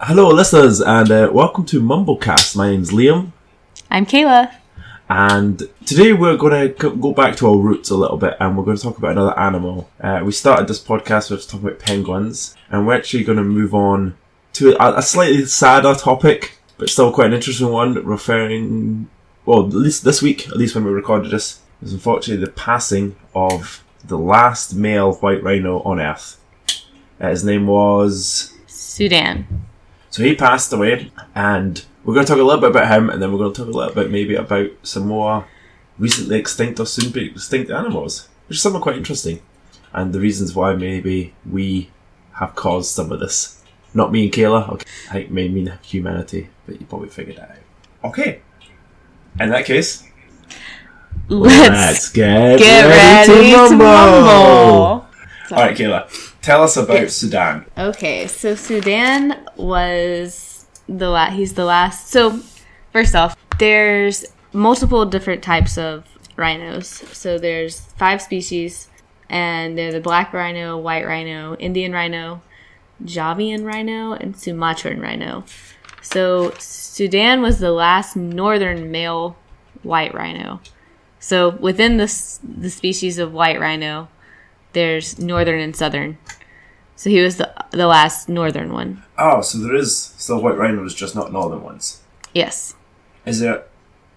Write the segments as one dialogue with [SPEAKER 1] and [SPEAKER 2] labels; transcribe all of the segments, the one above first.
[SPEAKER 1] Hello, listeners, and welcome to MumbleCast. My name's Liam.
[SPEAKER 2] I'm Kayla.
[SPEAKER 1] And today we're going to go back to our roots a little bit, and we're going to talk about another animal. We started this podcast with talking about penguins, and we're actually going to move on to a slightly sadder topic, but still quite an interesting one, referring, well, at least this week, at least when we recorded this, is unfortunately the passing of the last male white rhino on Earth. His name was
[SPEAKER 2] Sudan.
[SPEAKER 1] So he passed away, and we're going to talk a little bit about him, and then we're going to talk a little bit maybe about some more recently extinct or soon be extinct animals, which is something quite interesting, and the reasons why maybe we have caused some of this. Not me and Kayla, okay. I think may mean humanity, but you probably figured that out. Okay, in that case, let's get ready to mumble! Alright, Kayla. Tell us about Sudan.
[SPEAKER 2] Okay, so Sudan was he's the last. So, first off, there's multiple different types of rhinos. So there's 5 species, and they're the black rhino, white rhino, Indian rhino, Javian rhino, and Sumatran rhino. So Sudan was the last northern male white rhino. So within the species of white rhino, there's northern and southern. So he was the last northern one.
[SPEAKER 1] Oh, so there is still white rhinos, just not northern ones.
[SPEAKER 2] Yes.
[SPEAKER 1] Is there...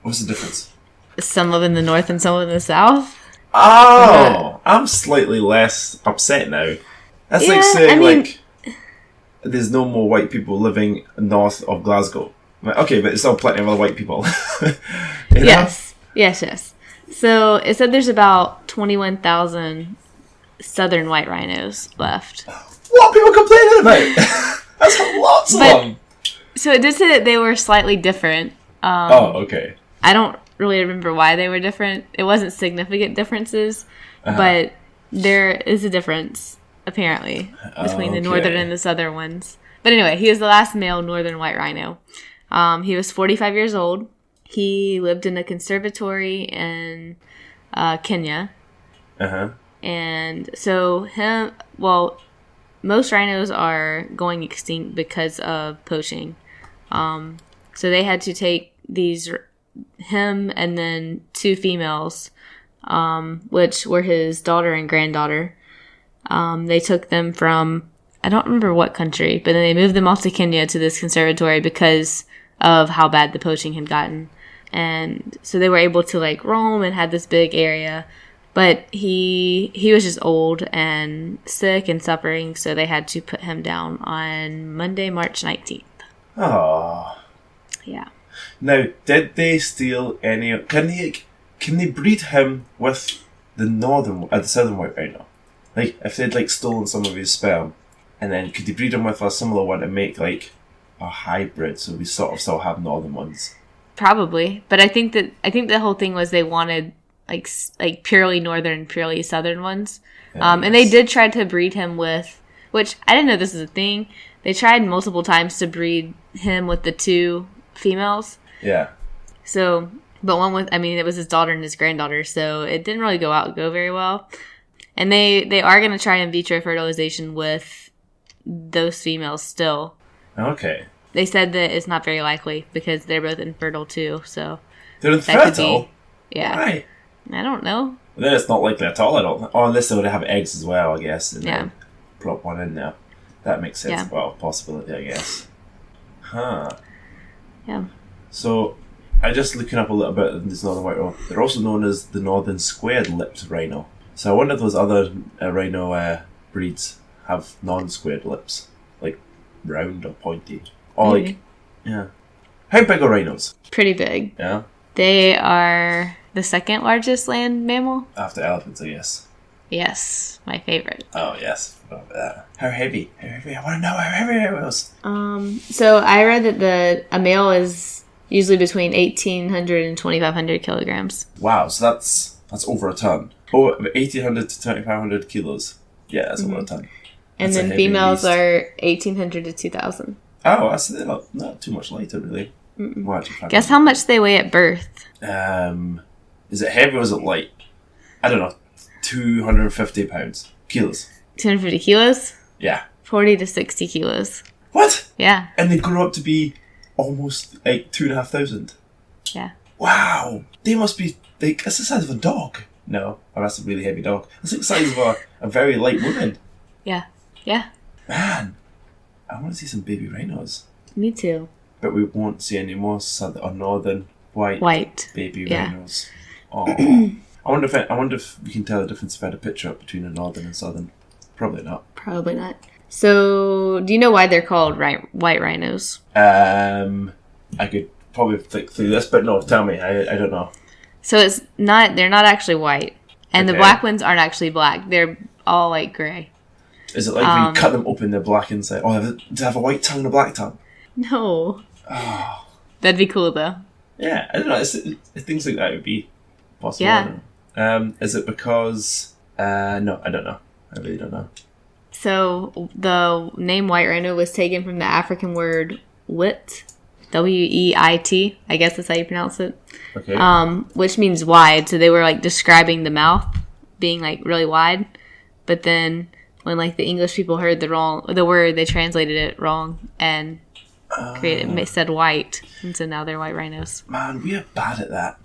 [SPEAKER 1] What's the difference?
[SPEAKER 2] Some live in the north and some live in the south.
[SPEAKER 1] Oh! I'm slightly less upset now. That's like saying, there's no more white people living north of Glasgow. Okay, but there's still plenty of other white people.
[SPEAKER 2] Yes. Yes. So it said there's about 21,000 southern white rhinos left.
[SPEAKER 1] What are people complaining about? That's lots of them.
[SPEAKER 2] So it did say that they were slightly different.
[SPEAKER 1] Okay.
[SPEAKER 2] I don't really remember why they were different. It wasn't significant differences, but there is a difference, apparently, between the northern and the southern ones. But anyway, he was the last male northern white rhino. He was 45 years old. He lived in a conservatory in Kenya. And so most rhinos are going extinct because of poaching. So they had to take him and then 2 females, which were his daughter and granddaughter. They took them from, I don't remember what country, but then they moved them off to Kenya to this conservatory because of how bad the poaching had gotten. And so they were able to roam and had this big area. But he was just old and sick and suffering, so they had to put him down on Monday, March 19th.
[SPEAKER 1] Oh.
[SPEAKER 2] Yeah.
[SPEAKER 1] Now, did they steal any... Can they breed him with the southern white rhino? If they'd stolen some of his sperm, and then could they breed him with a similar one and make a hybrid, so we sort of still have northern ones?
[SPEAKER 2] Probably, but I think the whole thing was they wanted like purely northern, purely southern ones. And they did try to breed him with, which I didn't know this is a thing. They tried multiple times to breed him with the 2 females.
[SPEAKER 1] Yeah.
[SPEAKER 2] So, but it was his daughter and his granddaughter, so it didn't really go very well. And they are going to try in vitro fertilization with those females still.
[SPEAKER 1] Okay. They
[SPEAKER 2] said that it's not very likely because they're both infertile too, so.
[SPEAKER 1] They're infertile?
[SPEAKER 2] Yeah.
[SPEAKER 1] Why?
[SPEAKER 2] I don't know.
[SPEAKER 1] Then it's not likely at all, I don't think. Oh, unless they would have eggs as well, I guess. And
[SPEAKER 2] yeah.
[SPEAKER 1] Then plop one in there. That makes sense.
[SPEAKER 2] Yeah.
[SPEAKER 1] Well, possibility, I guess. Huh.
[SPEAKER 2] Yeah.
[SPEAKER 1] So, I just looking up a little bit of this northern white rhino. They're also known as the northern squared-lipped rhino. So I wonder if those other rhino breeds have non-squared lips. Round or pointy. Or yeah. How big are rhinos?
[SPEAKER 2] Pretty big.
[SPEAKER 1] Yeah?
[SPEAKER 2] They are the second largest land mammal.
[SPEAKER 1] After elephants, I guess.
[SPEAKER 2] Yes, my favorite.
[SPEAKER 1] Oh, yes. How heavy? I want to know how heavy it was.
[SPEAKER 2] So I read that a male is usually between 1,800 and 2,500 kilograms.
[SPEAKER 1] Wow, so that's over a ton. Oh, 1,800 to 2,500 kilos. Yeah, that's over a ton.
[SPEAKER 2] And then females are 1,800 to 2,000.
[SPEAKER 1] Oh, that's not too much lighter, really. Well,
[SPEAKER 2] guess how much they weigh at birth?
[SPEAKER 1] Is it heavy or is it light? I don't know. 250 pounds. Kilos.
[SPEAKER 2] 250 kilos?
[SPEAKER 1] Yeah.
[SPEAKER 2] 40 to 60 kilos.
[SPEAKER 1] What?
[SPEAKER 2] Yeah.
[SPEAKER 1] And they grow up to be almost like 2,500.
[SPEAKER 2] Yeah.
[SPEAKER 1] Wow. They must be like, that's the size of a dog. No, oh, that's a really heavy dog. That's like the size of a very light woman.
[SPEAKER 2] Yeah. Yeah.
[SPEAKER 1] Man, I want to see some baby rhinos.
[SPEAKER 2] Me too.
[SPEAKER 1] But we won't see any more southern or northern white baby rhinos. Oh. I wonder if we can tell the difference if I had a picture up between a northern and southern. Probably not.
[SPEAKER 2] Probably not. So, do you know why they're called white rhinos?
[SPEAKER 1] I could probably flick through this, but no, tell me. I don't know.
[SPEAKER 2] So they're not actually white. And the black ones aren't actually black. They're all like gray.
[SPEAKER 1] Is it like when you cut them open, they're black inside? Oh, do they have a white tongue and a black tongue?
[SPEAKER 2] No.
[SPEAKER 1] Oh.
[SPEAKER 2] That'd be cool though.
[SPEAKER 1] Yeah, I don't know. Things like that would be possible.
[SPEAKER 2] Yeah.
[SPEAKER 1] Is it because... no, I don't know. I really don't know.
[SPEAKER 2] So, the name white rhino was taken from the African word wit. W-E-I-T. I guess that's how you pronounce it.
[SPEAKER 1] Okay.
[SPEAKER 2] Which means wide. So, they were like describing the mouth being like really wide. But then when like the English people heard the word, they translated it wrong and said white. And so now they're white rhinos.
[SPEAKER 1] Man, we are bad at that.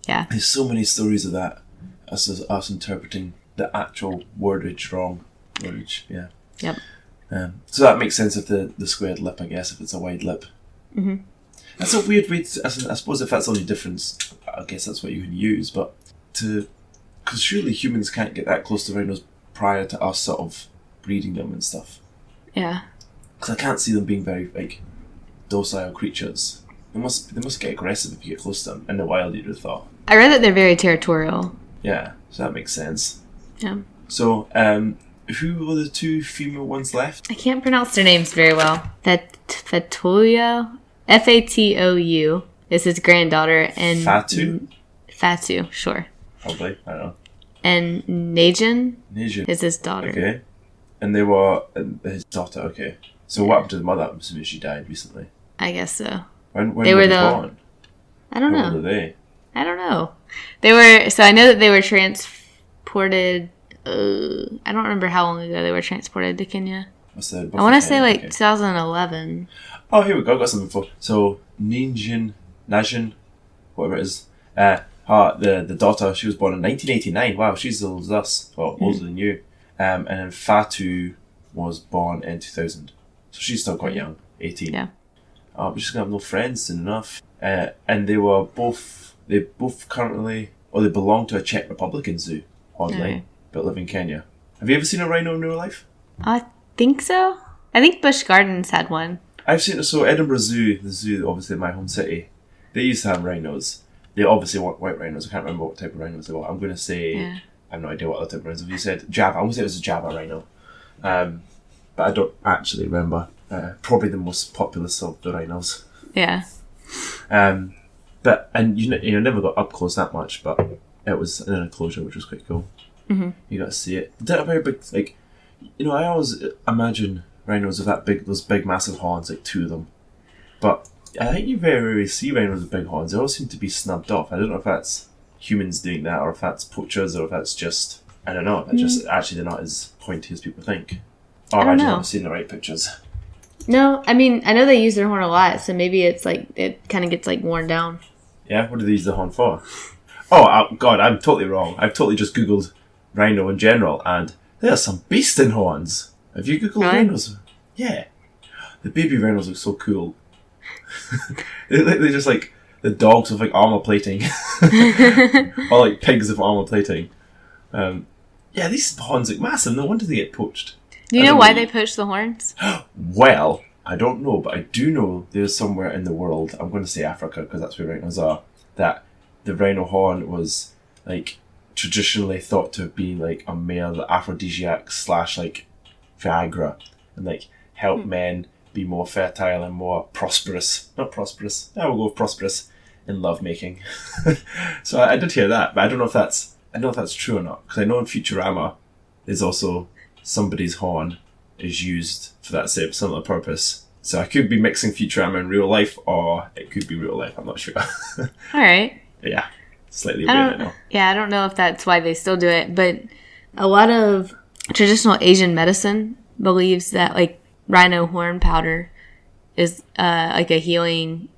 [SPEAKER 2] Yeah.
[SPEAKER 1] There's so many stories of that. Us interpreting the actual wordage wrong. Wordage, yeah.
[SPEAKER 2] Yep.
[SPEAKER 1] So that makes sense of the squared lip, I guess, if it's a wide lip.
[SPEAKER 2] Mm-hmm.
[SPEAKER 1] That's a weird way to... I suppose if that's the only difference, I guess that's what you can use, but because surely humans can't get that close to rhinos prior to us sort of breeding them and stuff.
[SPEAKER 2] Yeah.
[SPEAKER 1] Because I can't see them being very, like, docile creatures. They must get aggressive if you get close to them. In the wild, you'd have thought.
[SPEAKER 2] I read that they're very territorial.
[SPEAKER 1] Yeah, so that makes sense.
[SPEAKER 2] Yeah.
[SPEAKER 1] So, who were the two female ones left?
[SPEAKER 2] I can't pronounce their names very well. Fatou, Fatou is his granddaughter, and Fatou, sure.
[SPEAKER 1] Probably, I don't know.
[SPEAKER 2] And Najin
[SPEAKER 1] is
[SPEAKER 2] his daughter.
[SPEAKER 1] Okay. And they were his daughter, okay. So what happened to the mother? I'm assuming she died recently.
[SPEAKER 2] I guess so.
[SPEAKER 1] When they were born?
[SPEAKER 2] I don't know.
[SPEAKER 1] When were they?
[SPEAKER 2] I don't know. So I know that they were transported, I don't remember how long ago they were transported to Kenya. I want to say like 2011.
[SPEAKER 1] Oh, here we go. Got some info. So Najin, whatever it is. The daughter, she was born in 1989. Wow, she's as old as us. Well, older than you. And then Fatou was born in 2000. So she's still quite young, 18.
[SPEAKER 2] Yeah.
[SPEAKER 1] But she's going to have no friends soon enough. And they both currently, or they belong to a Czech Republican zoo, oddly, but live in Kenya. Have you ever seen a rhino in real life?
[SPEAKER 2] I think so. I think Busch Gardens had one.
[SPEAKER 1] I've seen it. So Edinburgh Zoo, the zoo, obviously in my home city, they used to have rhinos. They obviously want white rhinos. I can't remember what type of rhinos they were. I'm going to say, I have no idea what other type of rhinos. If you said Java, I'm going to say it was a Java rhino. But I don't actually remember. Probably the most populous of the rhinos.
[SPEAKER 2] Yeah.
[SPEAKER 1] And you never got up close that much, but it was in an enclosure, which was quite cool.
[SPEAKER 2] Mm-hmm.
[SPEAKER 1] You got to see it. They're very big, like, I always imagine rhinos with that big, those big massive horns, like two of them. But I think you very rarely see rhinos with big horns. They all seem to be snubbed off. I don't know if that's humans doing that, or if that's poachers, or if that's just, I don't know, just actually they're not as pointy as people think. Or I just haven't seen the right pictures.
[SPEAKER 2] No, I mean, I know they use their horn a lot, so maybe it's like, it kind of gets like worn down.
[SPEAKER 1] Yeah, what do they use the horn for? Oh, God, I'm totally wrong. I've totally just Googled rhino in general, and there are some beasting horns. Have you Googled rhinos? Yeah. The baby rhinos look so cool. They're just like the dogs with like armor plating. Or like pigs with armor plating. Yeah, these horns look massive. No wonder they get poached.
[SPEAKER 2] Do you know why they poach the horns?
[SPEAKER 1] Well, I don't know, but I do know there's somewhere in the world, I'm going to say Africa because that's where rhinos are, that the rhino horn was like traditionally thought to have been like a male aphrodisiac / like Viagra, and like help men be more fertile and more prosperous. Not prosperous. I will go with prosperous in lovemaking. So I did hear that, but I don't know if that's true or not, because I know in Futurama there's also somebody's horn is used for that same similar purpose. So I could be mixing Futurama in real life, or it could be real life. I'm not sure.
[SPEAKER 2] All right.
[SPEAKER 1] Yeah, slightly weird, I know.
[SPEAKER 2] Yeah, I don't know if that's why they still do it, but a lot of traditional Asian medicine believes that like rhino horn powder is like a healing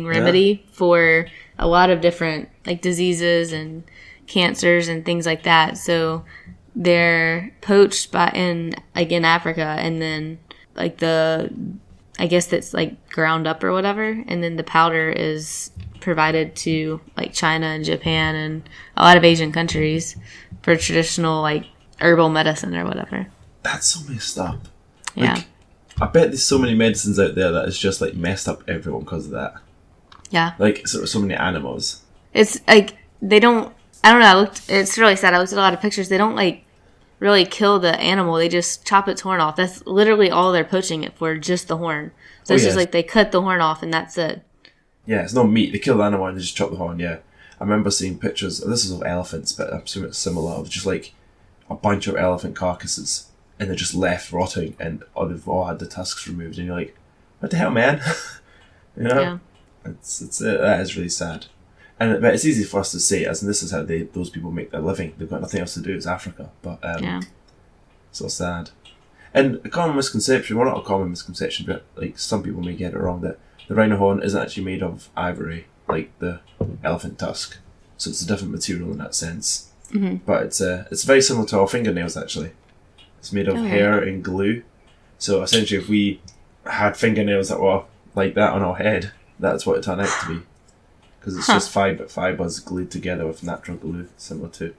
[SPEAKER 2] remedy for a lot of different like diseases and cancers and things like that. So they're poached in Africa, and then like I guess that's like ground up or whatever, and then the powder is provided to like China and Japan and a lot of Asian countries for traditional like herbal medicine or whatever.
[SPEAKER 1] That's so messed up.
[SPEAKER 2] Yeah.
[SPEAKER 1] Like, I bet there's so many medicines out there that is just like messed up everyone because of that.
[SPEAKER 2] Yeah.
[SPEAKER 1] Like so many animals.
[SPEAKER 2] It's like they don't. I don't know. It's really sad. I looked at a lot of pictures. They don't like really kill the animal. They just chop its horn off. That's literally all they're poaching it for, just the horn. So it's just like they cut the horn off and that's it.
[SPEAKER 1] Yeah, it's no meat. They kill the animal and they just chop the horn. Yeah, I remember seeing pictures. This is of elephants, but I'm assuming it's similar. Of just like a bunch of elephant carcasses, and they're just left rotting, and they've all had the tusks removed, and you're like, what the hell, man? You know,
[SPEAKER 2] Yeah.
[SPEAKER 1] That is really sad. But it's easy for us to say, as in this is how those people make their living. They've got nothing else to do. It's Africa, but so sad. And a common misconception, well, not a common misconception, but like some people may get it wrong, that the rhino horn isn't actually made of ivory, like the elephant tusk. So it's a different material in that sense.
[SPEAKER 2] Mm-hmm.
[SPEAKER 1] But it's very similar to our fingernails, actually. It's made of hair and glue. So essentially, if we had fingernails that were like that on our head, that's what it turned out to be. Because it's just fibers glued together with natural glue, similar to.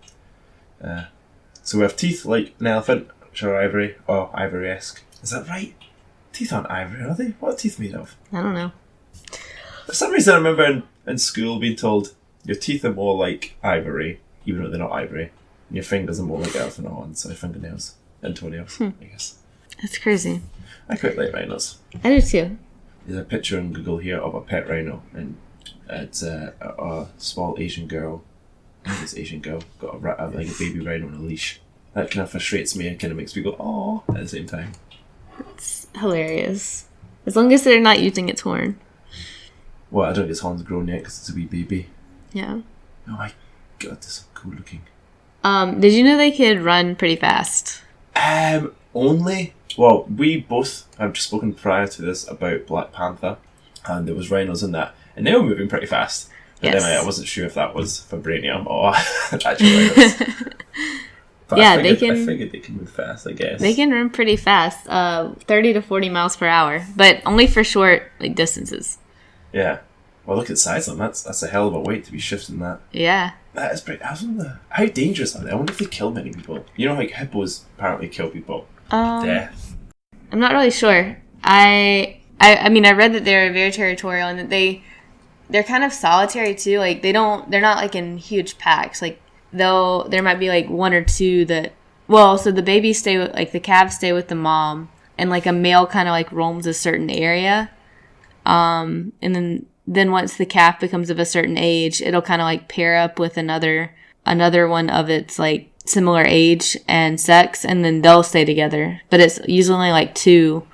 [SPEAKER 1] So we have teeth like an elephant, which are ivory, or ivory-esque. Is that right? Teeth aren't ivory, are they? What are teeth made of?
[SPEAKER 2] I don't know.
[SPEAKER 1] For some reason, I remember in school being told your teeth are more like ivory, even though they're not ivory. And your fingers are more like elephant horns, so fingernails and toenails, I guess.
[SPEAKER 2] That's crazy.
[SPEAKER 1] I quite like rhinos.
[SPEAKER 2] I do too.
[SPEAKER 1] There's a picture on Google here of a pet rhino, and it's a small Asian girl. I think it's Asian girl got like a baby rhino on a leash. That kind of frustrates me and kind of makes me go, "Oh!" at the same time.
[SPEAKER 2] It's hilarious. As long as they're not using its horn.
[SPEAKER 1] Well, I don't think its horn's grown yet because it's a wee baby.
[SPEAKER 2] Yeah.
[SPEAKER 1] Oh my god, this is cool looking.
[SPEAKER 2] Did you know they could run pretty fast?
[SPEAKER 1] Only. Well, we both have just spoken prior to this about Black Panther, and there was rhinos in that, and they were moving pretty fast. But
[SPEAKER 2] Yes.
[SPEAKER 1] then I wasn't sure if that was vibranium or actual rhinos. But
[SPEAKER 2] Yeah,
[SPEAKER 1] I figured they can move fast, I guess.
[SPEAKER 2] They can run pretty fast, 30 to 40 miles per hour, but only for short like distances.
[SPEAKER 1] Yeah. Well, look at the size of them. That's a hell of a weight to be shifting that.
[SPEAKER 2] Yeah.
[SPEAKER 1] That is pretty. How dangerous are they? I wonder if they kill many people. You know, like hippos apparently kill people. Death.
[SPEAKER 2] I'm not really sure. I mean, I read that they're very territorial and that they're kind of solitary too. Like they're not like in huge packs. Like there might be like one or two that. Well, so the babies stay with like the calves stay with the mom, and like a male kind of like roams a certain area, and then once the calf becomes of a certain age, it'll kind of like pair up with another one of its like similar age and sex, and then they'll stay together. But it's usually only like two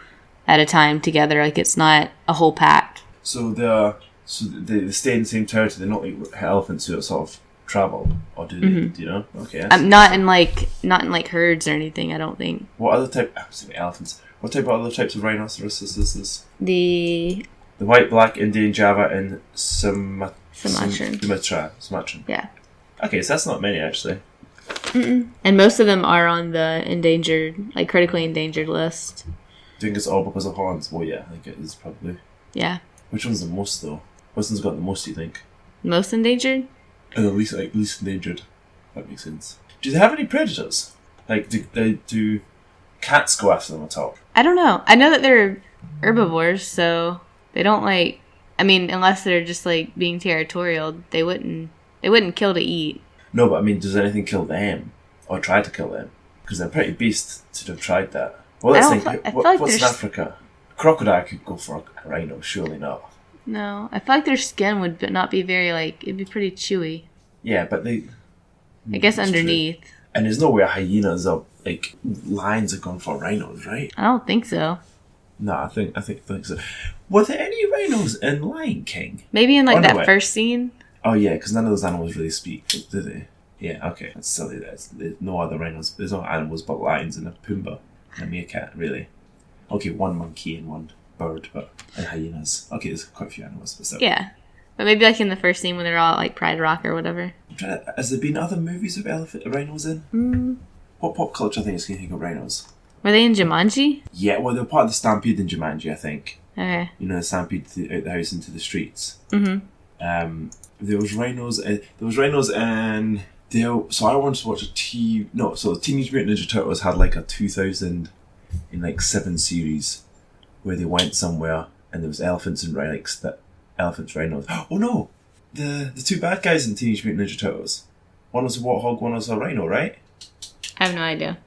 [SPEAKER 2] at a time together. Like it's not a whole pack.
[SPEAKER 1] So they stay in the same territory. They're not like elephants who sort of travel, or do they?
[SPEAKER 2] Mm-hmm.
[SPEAKER 1] Do you know? Okay.
[SPEAKER 2] Not in like herds or anything. I don't think.
[SPEAKER 1] What other type? Elephants. What type of other types of rhinoceroses is this?
[SPEAKER 2] The
[SPEAKER 1] White, black, Indian, Java, and Sumatran.
[SPEAKER 2] Yeah.
[SPEAKER 1] Okay, so that's not many actually.
[SPEAKER 2] Mm-mm. And most of them are on the endangered, like critically endangered list.
[SPEAKER 1] Do you think it's all because of horns? Well, yeah, I think it is probably.
[SPEAKER 2] Yeah.
[SPEAKER 1] Which one's the most though? Which one's got the most? Do you think?
[SPEAKER 2] Most endangered?
[SPEAKER 1] And the least endangered. That makes sense. Do they have any predators? Like, do cats go after them at all?
[SPEAKER 2] I don't know. I know that they're herbivores, so they don't like. I mean, unless they're just like being territorial, they wouldn't kill to eat.
[SPEAKER 1] No, but I mean, does anything kill them or try to kill them? Because they're pretty beasts to have tried that. Well, let's think. What's in Africa? A crocodile could go for a rhino, surely not.
[SPEAKER 2] No, I feel like their skin would not be very like. It'd be pretty chewy.
[SPEAKER 1] Yeah, but they.
[SPEAKER 2] I guess underneath.
[SPEAKER 1] True. And there's no way hyenas or like lions have gone for rhinos, right?
[SPEAKER 2] I don't think so.
[SPEAKER 1] No, I think so. Were there any rhinos in Lion King?
[SPEAKER 2] Maybe in like that first scene.
[SPEAKER 1] Oh yeah, because none of those animals really speak, do they? Yeah, okay. That's silly. There's no other rhinos. There's no animals but lions and a Pumbaa and a meerkat, really. Okay, one monkey and one bird, and hyenas. Okay, there's quite a few animals, but still.
[SPEAKER 2] Yeah. But maybe like in the first scene when they're all like Pride Rock or whatever.
[SPEAKER 1] Has there been other movies with rhinos in? What pop culture things can you think of rhinos?
[SPEAKER 2] Were they in Jumanji?
[SPEAKER 1] Yeah, well, they're part of the Stampede in Jumanji, I think.
[SPEAKER 2] Okay.
[SPEAKER 1] You know, the Stampede out the house into the streets.
[SPEAKER 2] Mm-hmm.
[SPEAKER 1] There was rhinos. There was rhinos and so I once watched so Teenage Mutant Ninja Turtles had like a 2007 series where they went somewhere and there was elephants and rhinos. Oh no, the two bad guys in Teenage Mutant Ninja Turtles. One was a warthog, one was a rhino, right?
[SPEAKER 2] I have no idea.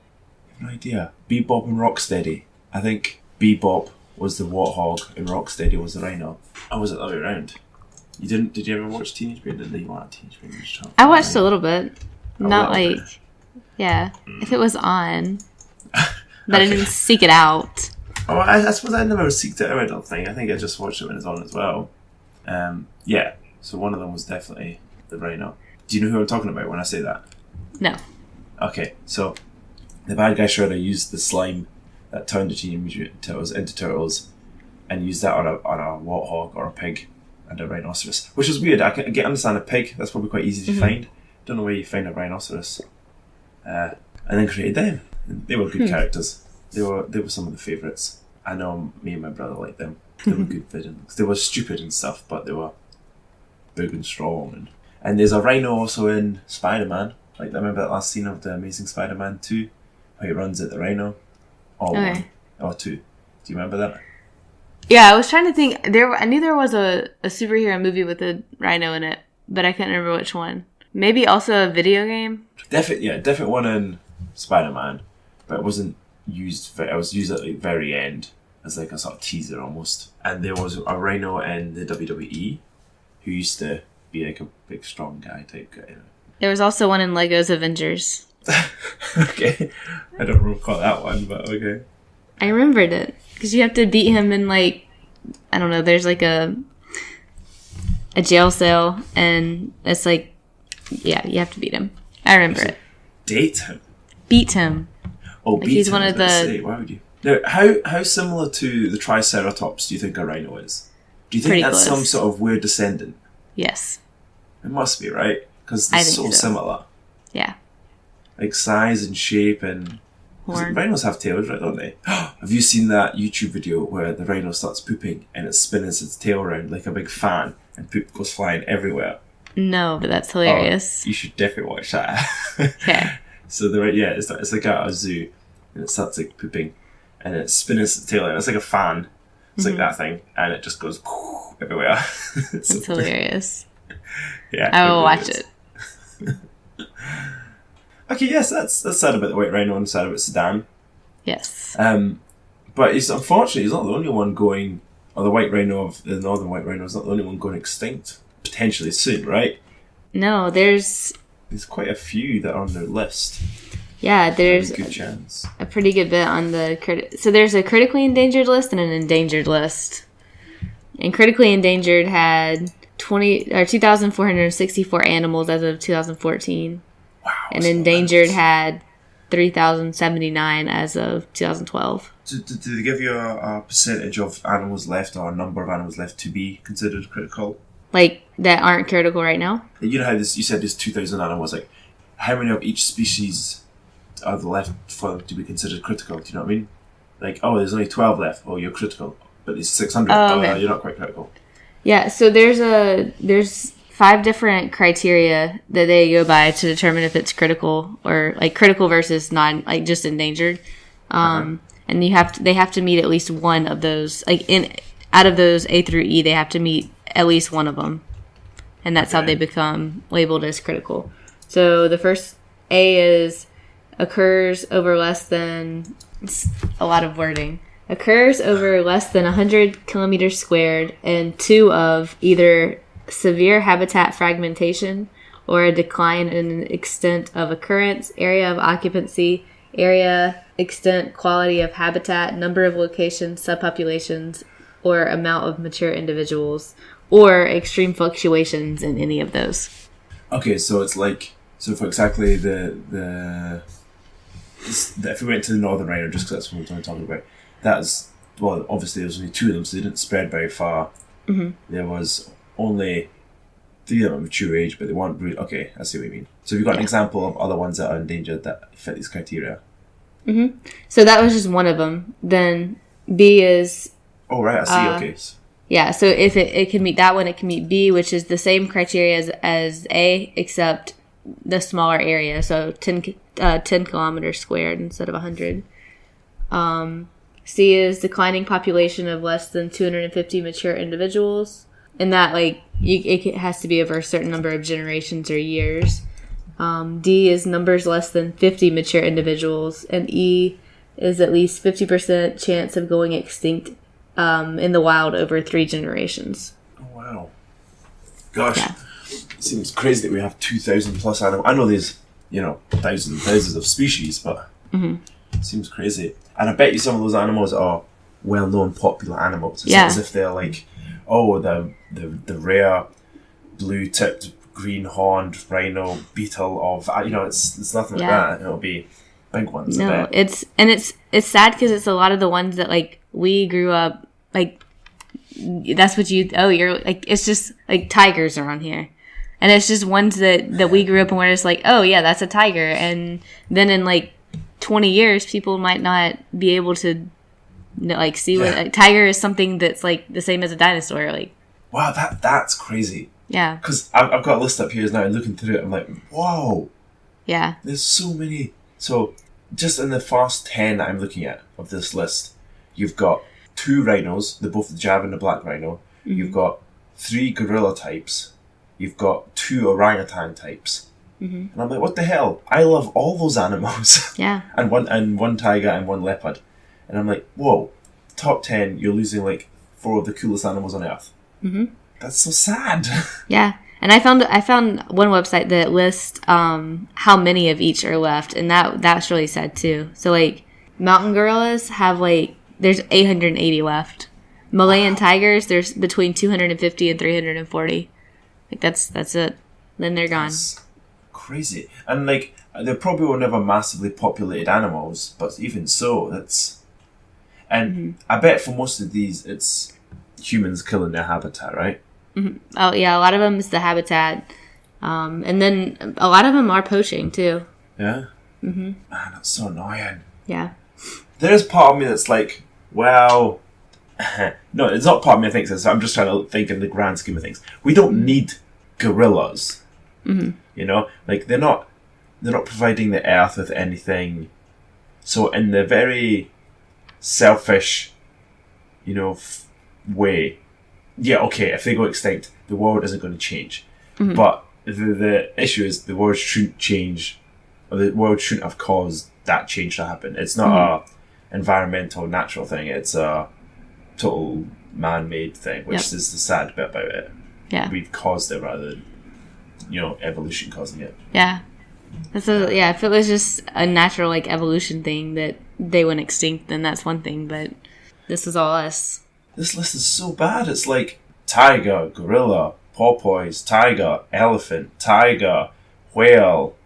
[SPEAKER 1] No idea. Bee-bop and Rocksteady. I think Bee-bop was the warthog and Rocksteady was the rhino. Or was it the other way around? You didn't? Did you ever watch Teenage Mutant? Did you want Teenage Mutant Ninja Turtles?
[SPEAKER 2] I watched a little bit. Not like, yeah. If it was on, but I didn't seek it out.
[SPEAKER 1] Oh, I suppose I never seeked it out. I don't think. I think I just watched it when it's on as well. Yeah. So one of them was definitely the rhino. Do you know who I'm talking about when I say that?
[SPEAKER 2] No.
[SPEAKER 1] Okay, so the bad guy Shredder used the slime that turned the Teenage Mutant Turtles into turtles, and used that on a warthog or a pig and a rhinoceros, which is weird. I understand a pig. That's probably quite easy to find. Don't know where you find a rhinoceros. And then created them. And they were good characters. They were some of the favourites. I know me and my brother liked them. They were good villains. They were stupid and stuff, but they were big and strong. And there's a rhino also in Spider-Man. Like, I remember that last scene of the Amazing Spider-Man 2, where he runs at the rhino. Or one. Or two. Do you remember that?
[SPEAKER 2] Yeah, I was trying to think. I knew there was a superhero movie with a rhino in it, but I couldn't remember which one. Maybe also a video game?
[SPEAKER 1] Definitely one in Spider-Man, but it wasn't used. It was used at the very end as like a sort of teaser almost. And there was a rhino in the WWE who used to be like a big strong guy type guy.
[SPEAKER 2] There was also one in Lego's Avengers.
[SPEAKER 1] Okay. I don't recall that one, but okay.
[SPEAKER 2] I remembered it. Because you have to beat him in like, I don't know, there's like a jail cell, and it's like, yeah, you have to beat him. I remember it.
[SPEAKER 1] Date him?
[SPEAKER 2] Beat him.
[SPEAKER 1] Oh,
[SPEAKER 2] like
[SPEAKER 1] beat
[SPEAKER 2] he's
[SPEAKER 1] him.
[SPEAKER 2] one of the...
[SPEAKER 1] Why would you? Now, how similar to the Triceratops do you think a rhino is? Do you think that's some sort of weird descendant?
[SPEAKER 2] Yes.
[SPEAKER 1] It must be, right? Because they're so similar.
[SPEAKER 2] Yeah.
[SPEAKER 1] Like size and shape and... Rhinos have tails, right, don't they? Have you seen that YouTube video where the rhino starts pooping and it spins its tail around like a big fan and poop goes flying everywhere?
[SPEAKER 2] No, but that's hilarious.
[SPEAKER 1] You should definitely watch that.
[SPEAKER 2] Okay.
[SPEAKER 1] So it's like a zoo and it starts like pooping and it spins its tail out. It's like a fan. It's like that thing and it just goes everywhere.
[SPEAKER 2] It's hilarious.
[SPEAKER 1] Yeah.
[SPEAKER 2] I will watch it.
[SPEAKER 1] Okay, yes, that's sad about the White Rhino and sad about Sudan.
[SPEAKER 2] Yes.
[SPEAKER 1] But unfortunately he's not the only one going, or the White Rhino of the Northern White Rhino is not the only one going extinct potentially soon, right?
[SPEAKER 2] No, there's
[SPEAKER 1] quite a few that are on their list.
[SPEAKER 2] Yeah, there's
[SPEAKER 1] a good chance.
[SPEAKER 2] A pretty good bit on the so there's a critically endangered list and an endangered list. And critically endangered had 2,464 animals as of 2014.
[SPEAKER 1] Wow.
[SPEAKER 2] And endangered had 3,079 as of 2012.
[SPEAKER 1] Did they give you a percentage of animals left or a number of animals left to be considered critical?
[SPEAKER 2] Like, that aren't critical right now?
[SPEAKER 1] You know how you said there's 2,000 animals. Like, how many of each species are left for them to be considered critical? Do you know what I mean? Like, oh, there's only 12 left. Oh, you're critical. But there's 600. Oh, okay. You're not quite critical.
[SPEAKER 2] Yeah, so there's 5 different criteria that they go by to determine if it's critical or like critical versus non, like just endangered. And they have to meet at least one of those. Like out of those A through E, they have to meet at least one of them, and that's how they become labeled as critical. So the first A is occurs over less than, it's a lot of wording. Occurs over less than 100 kilometers squared, and 2 of either severe habitat fragmentation or a decline in extent of occurrence, area of occupancy, area, extent, quality of habitat, number of locations, subpopulations, or amount of mature individuals, or extreme fluctuations in any of those.
[SPEAKER 1] Okay, so it's like, so for exactly if we went to the Northern Rhino, just because that's what we're talking about, that's well, obviously there was only 2 of them, so they didn't spread very far.
[SPEAKER 2] Mm-hmm.
[SPEAKER 1] There was only 3 of them of mature age, but they weren't really... Okay, I see what you mean. So have you got an example of other ones that are endangered that fit these criteria?
[SPEAKER 2] Mm-hmm. So that was just one of them. Then B is...
[SPEAKER 1] Oh, right, I see, okay.
[SPEAKER 2] Yeah, so if it can meet that one, it can meet B, which is the same criteria as A, except the smaller area, so 10 kilometers squared instead of 100. C is declining population of less than 250 mature individuals, and that it has to be over a certain number of generations or years. D is numbers less than 50 mature individuals, and E is at least 50% chance of going extinct in the wild over 3 generations.
[SPEAKER 1] Oh, wow. Gosh. Yeah. It seems crazy that we have 2,000 plus animals. I know there's, thousands and thousands of species, but it seems crazy. And I bet you some of those animals are well-known popular animals. It's not as if they're the rare blue-tipped green-horned rhino beetle of, it's nothing like that. It'll be big ones.
[SPEAKER 2] No,
[SPEAKER 1] I bet.
[SPEAKER 2] it's sad because it's a lot of the ones that we grew up that's what you're it's just tigers are on here, and it's just ones that we grew up and we're just oh yeah, that's a tiger, and then in 20 years people might not be able to see what tiger is, something that's the same as a dinosaur.
[SPEAKER 1] Wow, that's crazy.
[SPEAKER 2] Yeah,
[SPEAKER 1] because I've got a list up here now and looking through it, I'm whoa,
[SPEAKER 2] yeah,
[SPEAKER 1] there's so many. So just in the first 10 that I'm looking at of this list, you've got 2 rhinos, both the Java and the black rhino. Mm-hmm. You've got 3 gorilla types. You've got 2 orangutan types. Mm-hmm. And I'm what the hell? I love all those animals.
[SPEAKER 2] Yeah.
[SPEAKER 1] and one tiger and 1 leopard. And I'm whoa, top 10, you're losing 4 of the coolest animals on Earth. Mm-hmm. That's so sad.
[SPEAKER 2] Yeah. And I found one website that lists how many of each are left, and that's really sad too. So mountain gorillas have there's 880 left. Malayan tigers, there's between 250 and 340. That's it. Then they're gone.
[SPEAKER 1] That's crazy. And they probably were never massively populated animals, but even so, that's... And I bet for most of these, it's humans killing their habitat, right?
[SPEAKER 2] Mm-hmm. Oh yeah, a lot of them is the habitat, and then a lot of them are poaching too.
[SPEAKER 1] Yeah. Mm-hmm. Man, that's so annoying.
[SPEAKER 2] Yeah.
[SPEAKER 1] There's part of me that's well, no, it's not part of me that thinks this. I'm just trying to think in the grand scheme of things. We don't need gorillas. Mm-hmm. They're not providing the earth with anything. So in the very selfish, way. Yeah, okay, if they go extinct, the world isn't going to change. Mm-hmm. But the issue is the world shouldn't change, or the world shouldn't have caused that change to happen. It's not a environmental, natural thing. It's a total man-made thing, which is the sad bit about it.
[SPEAKER 2] Yeah.
[SPEAKER 1] We've caused it rather than, evolution causing it.
[SPEAKER 2] Yeah. If it was just a natural, evolution thing that they went extinct, then that's one thing, but this is all us.
[SPEAKER 1] This list is so bad. It's tiger, gorilla, porpoise, tiger, elephant, tiger, whale,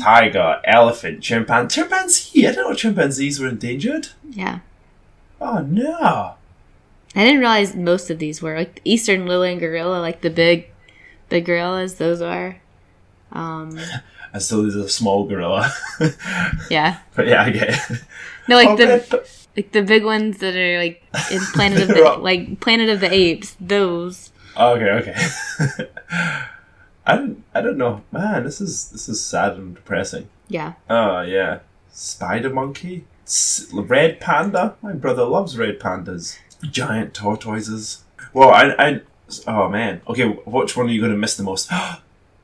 [SPEAKER 1] tiger, elephant, chimpanzee. I didn't know chimpanzees were endangered.
[SPEAKER 2] Yeah.
[SPEAKER 1] Oh, no.
[SPEAKER 2] I didn't realize most of these were. The eastern lowland gorilla, the big gorillas, those are.
[SPEAKER 1] And so there's a small gorilla.
[SPEAKER 2] Yeah.
[SPEAKER 1] But yeah, I get it.
[SPEAKER 2] No, the big ones that are in Planet of the Planet of the Apes, those.
[SPEAKER 1] Okay. I don't know, man. This is sad and depressing.
[SPEAKER 2] Yeah.
[SPEAKER 1] Oh yeah, spider monkey, red panda. My brother loves red pandas. Giant tortoises. Well, I oh man. Okay, which one are you going to miss the most?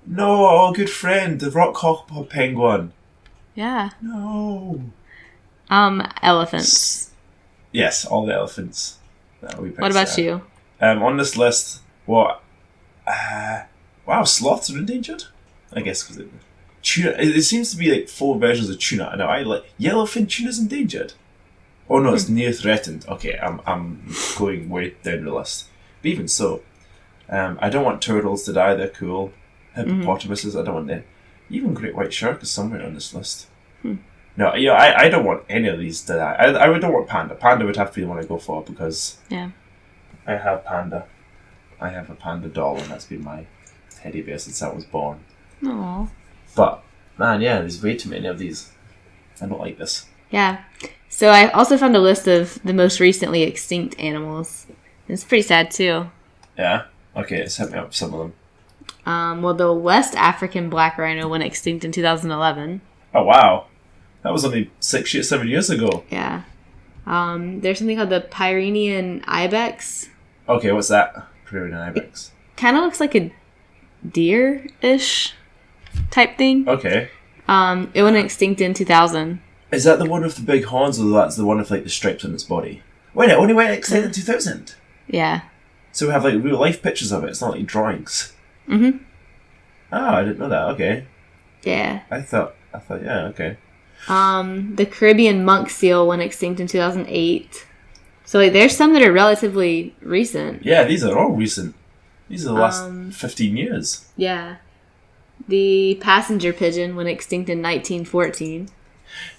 [SPEAKER 1] No, our good friend, the rock hopper penguin.
[SPEAKER 2] Yeah.
[SPEAKER 1] No.
[SPEAKER 2] Elephants.
[SPEAKER 1] Yes, all the elephants.
[SPEAKER 2] What about you?
[SPEAKER 1] On this list, wow, sloths are endangered. I guess because tuna. It seems to be 4 versions of tuna. And I yellowfin tuna's endangered. Oh no, it's near threatened. Okay, I'm going way down the list. But even so, I don't want turtles to die. They're cool. Hippopotamuses. I don't want them. Even great white shark is somewhere on this list. No, I don't want any of these to die. I don't want Panda. Panda would have to be the one I go for because I have Panda. I have a Panda doll, and that's been my teddy bear since I was born.
[SPEAKER 2] Aww.
[SPEAKER 1] But, man, there's way too many of these. I don't like this.
[SPEAKER 2] Yeah. So I also found a list of the most recently extinct animals. It's pretty sad, too.
[SPEAKER 1] Yeah? Okay, let's hit me up with some of them.
[SPEAKER 2] Well, the West African black rhino went extinct in 2011.
[SPEAKER 1] Oh, wow. That was only 7 years ago.
[SPEAKER 2] Yeah. There's something called the Pyrenean ibex.
[SPEAKER 1] Okay, what's that? Pyrenean ibex.
[SPEAKER 2] Kind of looks like a deer-ish type thing.
[SPEAKER 1] Okay.
[SPEAKER 2] It went extinct in 2000.
[SPEAKER 1] Is that the one with the big horns, or that's the one with like the stripes on its body? Wait, it only went extinct in 2000?
[SPEAKER 2] Yeah.
[SPEAKER 1] So we have like real life pictures of it. It's not like drawings.
[SPEAKER 2] Mm-hmm.
[SPEAKER 1] Oh, I didn't know that. Okay.
[SPEAKER 2] Yeah.
[SPEAKER 1] I thought, yeah, okay.
[SPEAKER 2] The Caribbean monk seal went extinct in 2008. So like, there's some that are relatively recent.
[SPEAKER 1] Yeah, these are all recent. These are the last 15 years.
[SPEAKER 2] Yeah. The passenger pigeon went extinct in 1914.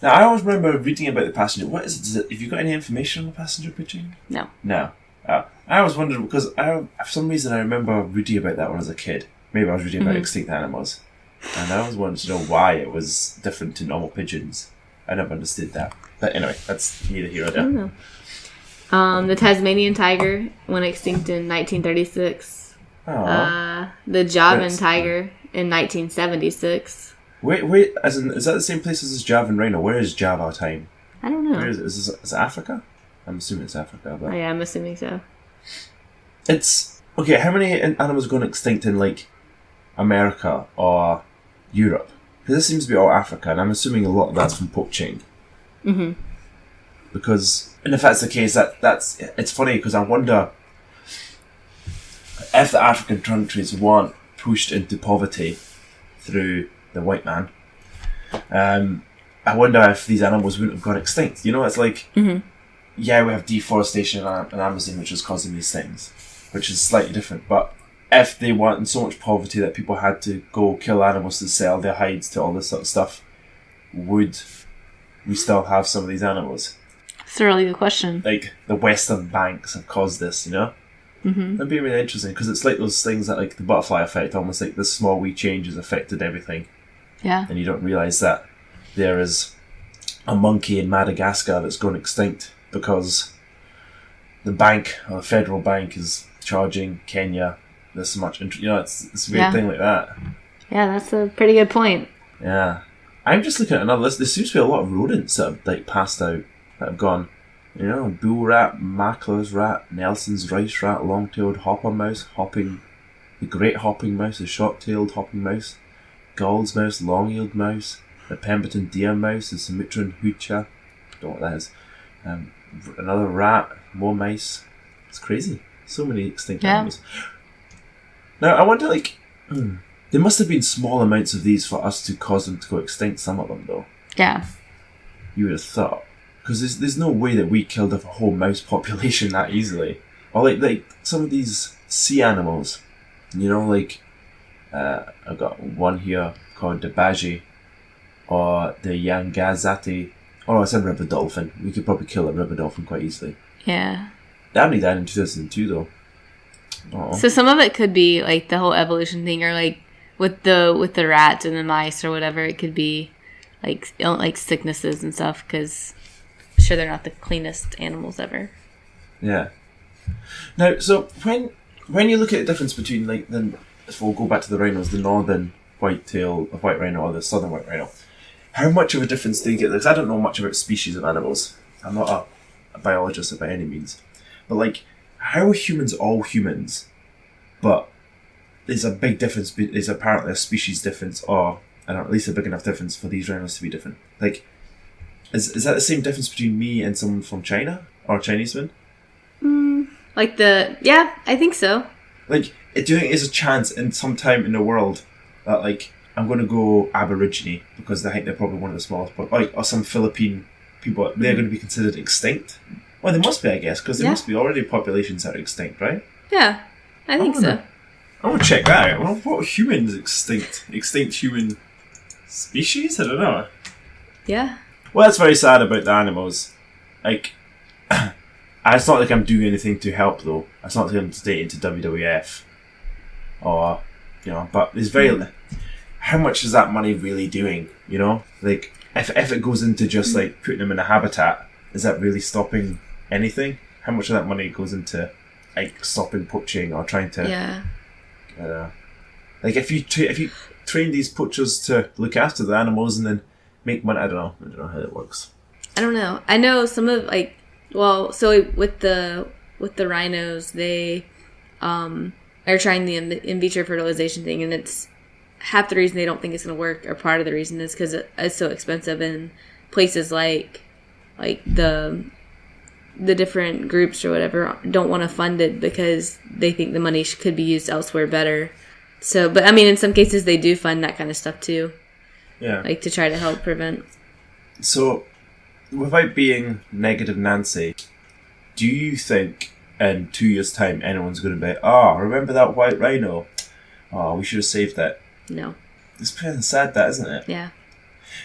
[SPEAKER 1] Now, I always remember reading about the passenger. What is it? Have you got any information on the passenger pigeon?
[SPEAKER 2] No.
[SPEAKER 1] No. I always wondered because for some reason I remember reading about that when I was a kid. Maybe I was reading about extinct animals. And I always wanted to know why it was different to normal pigeons. I never understood that. But anyway, that's neither here nor there.
[SPEAKER 2] I don't know. The Tasmanian tiger went extinct in 1936. The Javan tiger in 1976.
[SPEAKER 1] Wait, is that the same place as Javan Rhino? Where is Java time?
[SPEAKER 2] I don't know.
[SPEAKER 1] Where is it? Is it Africa? I'm assuming it's Africa. But
[SPEAKER 2] oh, yeah, I'm assuming so.
[SPEAKER 1] It's... Okay, how many animals are going extinct in, like, America or Europe? Because this seems to be all Africa, and I'm assuming a lot of that's from poaching.
[SPEAKER 2] Mm-hmm.
[SPEAKER 1] Because, and if that's the case, it's funny because I wonder if the African countries weren't pushed into poverty through the white man, I wonder if these animals wouldn't have gone extinct. You know, it's like, yeah, we have deforestation in Amazon, which is causing these things, which is slightly different. But if they weren't in so much poverty that people had to go kill animals to sell their hides to all this sort of stuff, would we still have some of these animals?
[SPEAKER 2] It's a really good question.
[SPEAKER 1] Like, the Western banks have caused this, you know?
[SPEAKER 2] Mm-hmm.
[SPEAKER 1] That'd be really interesting, because it's like those things that, like, the butterfly effect, almost like this small wee change has affected everything.
[SPEAKER 2] Yeah.
[SPEAKER 1] And you don't realise that there is a monkey in Madagascar that's gone extinct because the bank, or the federal bank, is charging Kenya this much. You know, it's a weird thing like that.
[SPEAKER 2] Yeah, that's a pretty good point.
[SPEAKER 1] Yeah. I'm just looking at another list. There seems to be a lot of rodents that have, like, passed out, that have gone. You know, bull rat, Mackler's rat, Nelson's rice rat, long-tailed hopper mouse, the great hopping mouse, the short-tailed hopping mouse, Gall's mouse, long-eared mouse, the Pemberton deer mouse, the Sumatran hoocha, don't know what that is, another rat, more mice. It's crazy. So many extinct animals. Now, I wonder, like, there must have been small amounts of these for us to cause them to go extinct, some of them, though.
[SPEAKER 2] Yeah.
[SPEAKER 1] You would have thought. Because there's no way that we killed off a whole mouse population that easily. Or like some of these sea animals. You know, like, I've got one here called the Baji, or the Yangazati. Oh, it's a river dolphin. We could probably kill a river dolphin quite easily.
[SPEAKER 2] Yeah.
[SPEAKER 1] That only died in 2002, though. Oh.
[SPEAKER 2] So some of it could be like the whole evolution thing, or like with the rats and the mice or whatever. It could be like sicknesses and stuff, because sure they're not the cleanest animals ever.
[SPEAKER 1] Yeah. Now, so when you look at the difference between, like, if we'll go back to the rhinos, the northern white rhino or the southern white rhino, how much of a difference do you get? Because I don't know much about species of animals. I'm not a biologist by any means. But, like, how are humans all humans? But there's a big difference. There's apparently a species difference, or at least a big enough difference for these rhinos to be different. Like, is that the same difference between me and someone from China or a Chineseman?
[SPEAKER 2] Yeah, I think so.
[SPEAKER 1] Like, do you think there's a chance in some time in the world that, like, I'm going to go Aborigine because I think they're probably one of the smallest, or some Philippine people, they're going to be considered extinct? Well, they must be, I guess, because there must be already populations that are extinct, right?
[SPEAKER 2] Yeah, I think so.
[SPEAKER 1] I want to check that out. Well, what are humans extinct? Extinct human species? I don't know.
[SPEAKER 2] Yeah.
[SPEAKER 1] Well, that's very sad about the animals. Like, it's not like I'm doing anything to help, though. It's not like I'm stating to WWF. Or, but it's very... How much is that money really doing, Like, if it goes into just, like, putting them in a habitat, is that really stopping anything? How much of that money goes into, like, stopping poaching or trying to...
[SPEAKER 2] Yeah.
[SPEAKER 1] Like, if you train these poachers to look after the animals and then make money... I don't know how it works.
[SPEAKER 2] I don't know. I know some of, like... Well, so with the rhinos, they are trying the in vitro fertilization thing, and it's half the reason they don't think it's going to work, or part of the reason is because it's so expensive, and places like the different groups or whatever don't want to fund it because they think the money could be used elsewhere better. So, but I mean, in some cases they do fund that kind of stuff too.
[SPEAKER 1] Yeah.
[SPEAKER 2] Like to try to help prevent.
[SPEAKER 1] So, without being negative Nancy, do you think in 2 years' time anyone's going to be, remember that white rhino? Oh, we should have saved that.
[SPEAKER 2] No.
[SPEAKER 1] It's kind of sad, that, isn't it?
[SPEAKER 2] Yeah.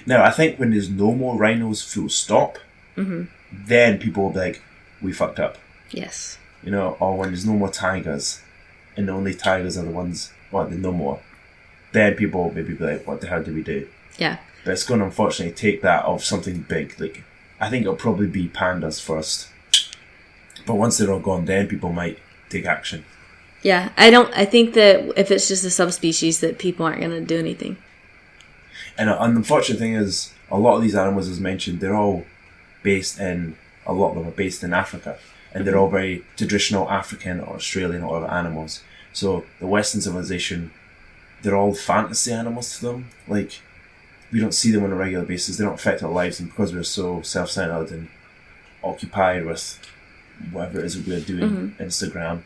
[SPEAKER 1] Now, I think when there's no more rhinos full stop, then people will be like, we fucked up.
[SPEAKER 2] Yes.
[SPEAKER 1] Or when there's no more tigers, and the only tigers are the ones, there's no more, then people will maybe be like, what the hell did we do?
[SPEAKER 2] Yeah.
[SPEAKER 1] But it's going to unfortunately take that of something big. Like, I think it'll probably be pandas first. But once they're all gone, then people might take action.
[SPEAKER 2] Yeah, I think that if it's just a subspecies, that people aren't going to do anything.
[SPEAKER 1] And the unfortunate thing is, a lot of these animals, as mentioned, a lot of them are based in Africa. And they're all very traditional African or Australian or other animals. So the Western civilization, they're all fantasy animals to them. Like, we don't see them on a regular basis. They don't affect our lives. And because we're so self-centered and occupied with whatever it is we're doing, Instagram,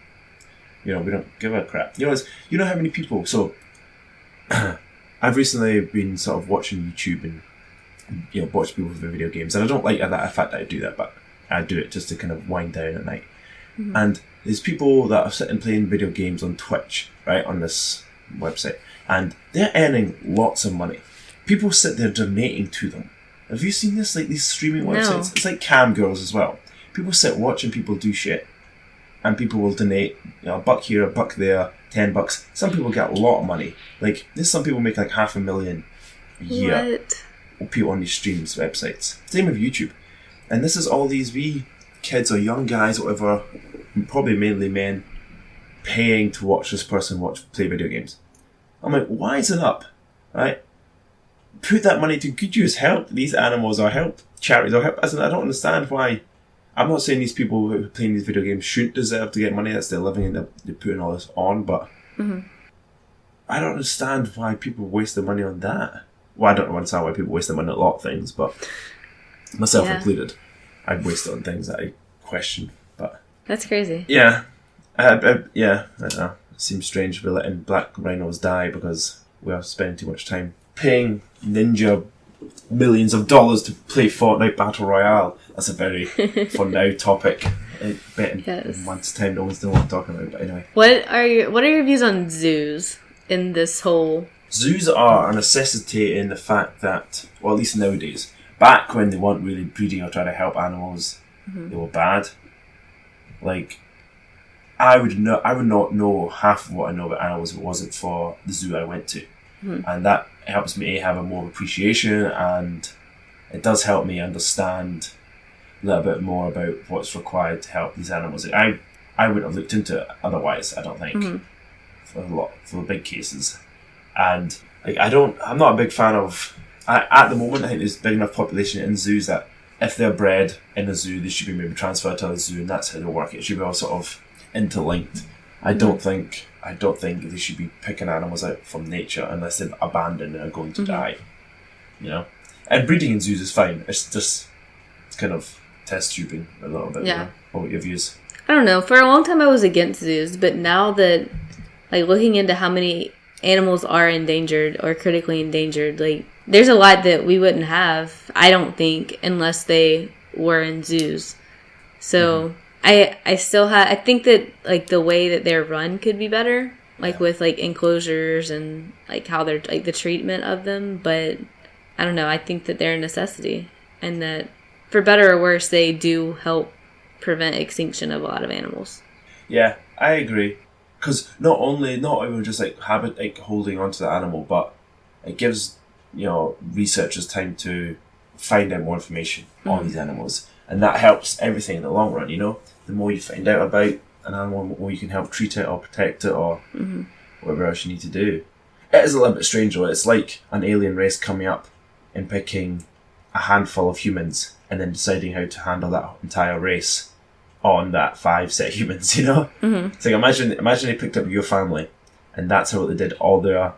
[SPEAKER 1] we don't give a crap. You know how many people... So, I've recently been sort of watching YouTube and, watch people with video games. And I don't like the fact that I do that, but I do it just to kind of wind down at night. And there's people that are sitting playing video games on Twitch, right, on this website. And they're earning lots of money. People sit there donating to them. Have you seen this? Like, these streaming websites?
[SPEAKER 2] No.
[SPEAKER 1] It's like cam girls as well. People sit watching people do shit. And people will donate, a buck here, a buck there, $10. Some people get a lot of money. Like, there's some people make like $500,000 a year. What? People on these streams websites. Same with YouTube. And this is all these wee kids or young guys, whatever, probably mainly men, paying to watch this person play video games. I'm like, wise it up, right? Put that money to good use. Help these animals or help charities or help. I don't understand why. I'm not saying these people who are playing these video games shouldn't deserve to get money. That's their living and they're putting all this on. But I don't understand why people waste their money on that. Well, I don't understand why people waste their money on a lot of things, but myself included. I'd waste it on things that I question. But
[SPEAKER 2] that's crazy.
[SPEAKER 1] Yeah. I don't know. It seems strange we're letting black rhinos die because we are spending too much time paying ninja millions of dollars to play Fortnite Battle Royale. That's a very for now topic. I bet in months' time no one's know what I'm talking about, but anyway.
[SPEAKER 2] What are your views on zoos in this whole...
[SPEAKER 1] Zoos are a necessity in the fact that, well, at least nowadays, back when they weren't really breeding or trying to help animals, they were bad. Like, I would not know half of what I know about animals if it wasn't for the zoo I went to. And that helps me have a more appreciation, and it does help me understand a little bit more about what's required to help these animals. I wouldn't have looked into it otherwise, I don't think, for the big cases. And like I'm not a big fan of... at the moment, I think there's a big enough population in zoos that if they're bred in a zoo, they should be maybe transferred to a zoo, and that's how they work. It should be all sort of interlinked. I don't think they should be picking animals out from nature unless they're abandoned and are going to die. And breeding in zoos is fine. It's kind of test tubing a little bit.
[SPEAKER 2] Yeah.
[SPEAKER 1] What were your views?
[SPEAKER 2] I don't know. For a long time I was against zoos, but now that, like, looking into how many animals are endangered or critically endangered, like, there's a lot that we wouldn't have, I don't think, unless they were in zoos. So I think that, like, the way that they're run could be better, like with like enclosures and like how they're like the treatment of them. But I don't know. I think that they're a necessity, and that, for better or worse, they do help prevent extinction of a lot of animals.
[SPEAKER 1] Yeah, I agree. Because not everyone just like habit like holding onto the animal, but it gives researchers time to find out more information on these animals, and that helps everything in the long run. The more you find out about an animal, the more you can help treat it or protect it or whatever else you need to do. It is a little bit strange though. It's like an alien race coming up and picking a handful of humans and then deciding how to handle that entire race on that 5 set of humans, It's like imagine they picked up your family and that's how they did all their,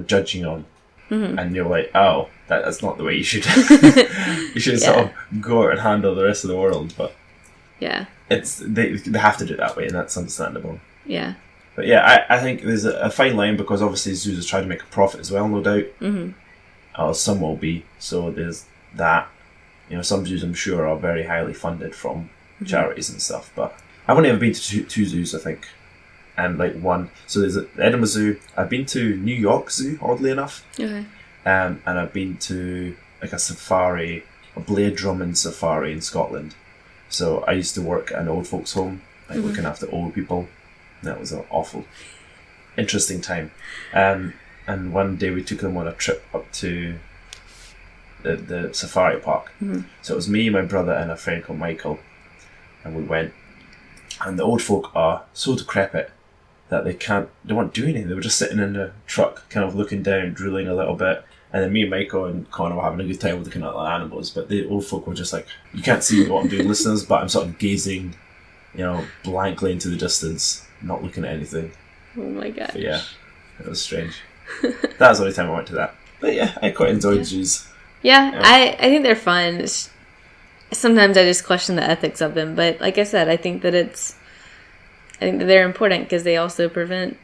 [SPEAKER 1] judging on. And you're like, oh, that's not the way you should you should sort of go out and handle the rest of the world. But
[SPEAKER 2] yeah,
[SPEAKER 1] they have to do it that way, and that's understandable.
[SPEAKER 2] Yeah.
[SPEAKER 1] But yeah, I think there's a fine line, because obviously zoos are trying to make a profit as well, no doubt. Or some will be. So there's that. Some zoos I'm sure are very highly funded from charities and stuff. But I've only ever been to two zoos, I think. And like one. So there's the Edinburgh Zoo. I've been to New York Zoo, oddly enough.
[SPEAKER 2] Okay.
[SPEAKER 1] And I've been to like a safari, a Blair Drummond safari in Scotland. So I used to work at an old folks home, like looking after old people. That was an awful, interesting time. And one day we took them on a trip up to the safari park. So it was me, my brother, and a friend called Michael. And we went. And the old folk are so decrepit that they weren't doing anything. They were just sitting in the truck, kind of looking down, drooling a little bit. And then me and Michael and Connor were having a good time looking at the animals. But the old folk were just like, you can't see what I'm doing, listeners, but I'm sort of gazing, blankly into the distance, not looking at anything.
[SPEAKER 2] Oh my gosh.
[SPEAKER 1] But yeah, it was strange. That was the only time I went to that. But yeah, I quite enjoyed zoos.
[SPEAKER 2] Yeah, I think they're fun. Sometimes I just question the ethics of them, but like I said, I think that they're important because they also prevent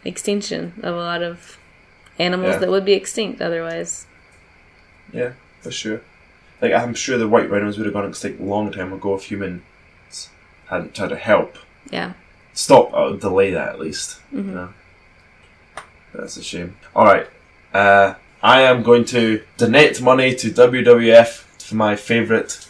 [SPEAKER 2] extinction of a lot of animals that would be extinct otherwise.
[SPEAKER 1] Yeah, for sure. Like, I'm sure the white rhinos would have gone extinct a long time ago if humans hadn't tried to help.
[SPEAKER 2] Yeah.
[SPEAKER 1] Stop or delay that, at least. That's a shame. Alright. I am going to donate money to WWF for my favourite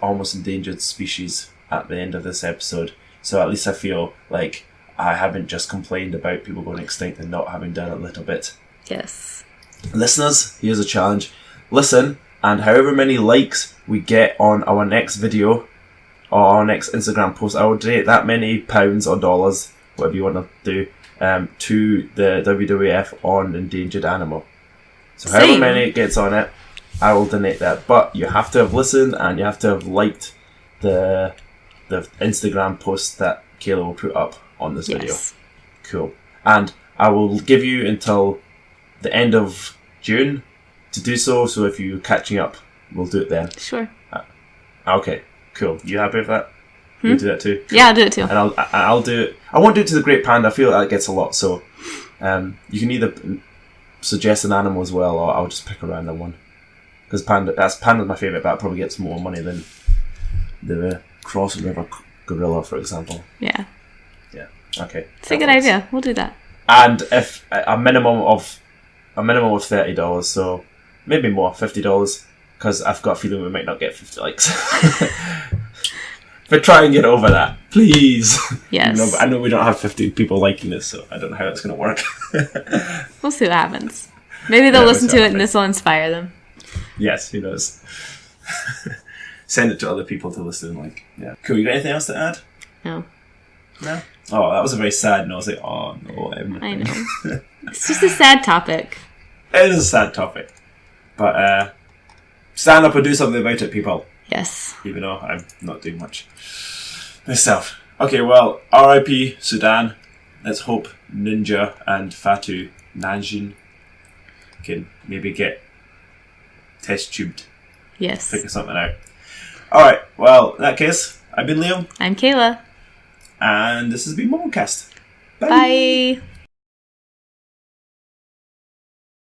[SPEAKER 1] almost endangered species at the end of this episode. So at least I feel like I haven't just complained about people going extinct and not having done a little bit.
[SPEAKER 2] Yes.
[SPEAKER 1] Listeners, here's a challenge. Listen, and however many likes we get on our next video or our next Instagram post, I will donate that many pounds or dollars, whatever you want to do, to the WWF on endangered animal. So however many it gets on it, I will donate that. But you have to have listened and you have to have liked the Instagram post that Kayla will put up on this video. Cool. And I will give you until the end of June to do so. So if you're catching up, we'll do it then.
[SPEAKER 2] Sure.
[SPEAKER 1] Okay. Cool. You happy with that? You'll do that too?
[SPEAKER 2] Yeah, I'll do it too.
[SPEAKER 1] And I'll do it. I won't do it to the Great Panda. I feel that gets a lot. So you can either suggest an animal as well, or I'll just pick a random one. Because Panda's my favourite, but it probably gets more money than the Cross River gorilla, for example.
[SPEAKER 2] Yeah.
[SPEAKER 1] Yeah. Okay.
[SPEAKER 2] It's a good idea. We'll do that.
[SPEAKER 1] And if a minimum of $30, so maybe more, $50, because I've got a feeling we might not get 50 likes. But try and get over that, please.
[SPEAKER 2] Yes.
[SPEAKER 1] I know we don't have 50 people liking this, so I don't know how that's going to work.
[SPEAKER 2] We'll see what happens. Maybe they'll listen to it and this will inspire them.
[SPEAKER 1] Yes, who knows? Send it to other people to listen. Yeah. Cool. You got anything else to add?
[SPEAKER 2] No.
[SPEAKER 1] No? Oh, that was a very sad note. I was like, oh no.
[SPEAKER 2] I know. It's just a sad topic.
[SPEAKER 1] It is a sad topic. But stand up and do something about it, people.
[SPEAKER 2] Yes.
[SPEAKER 1] Even though I'm not doing much myself. Okay, well, R.I.P. Sudan. Let's hope Ninja and Fatu Nanjin can maybe get test tubed.
[SPEAKER 2] Yes.
[SPEAKER 1] Figure something out. Alright, well, in that case, I've been Liam.
[SPEAKER 2] I'm Kayla.
[SPEAKER 1] And this has been MumbleCast. Bye.
[SPEAKER 2] Bye.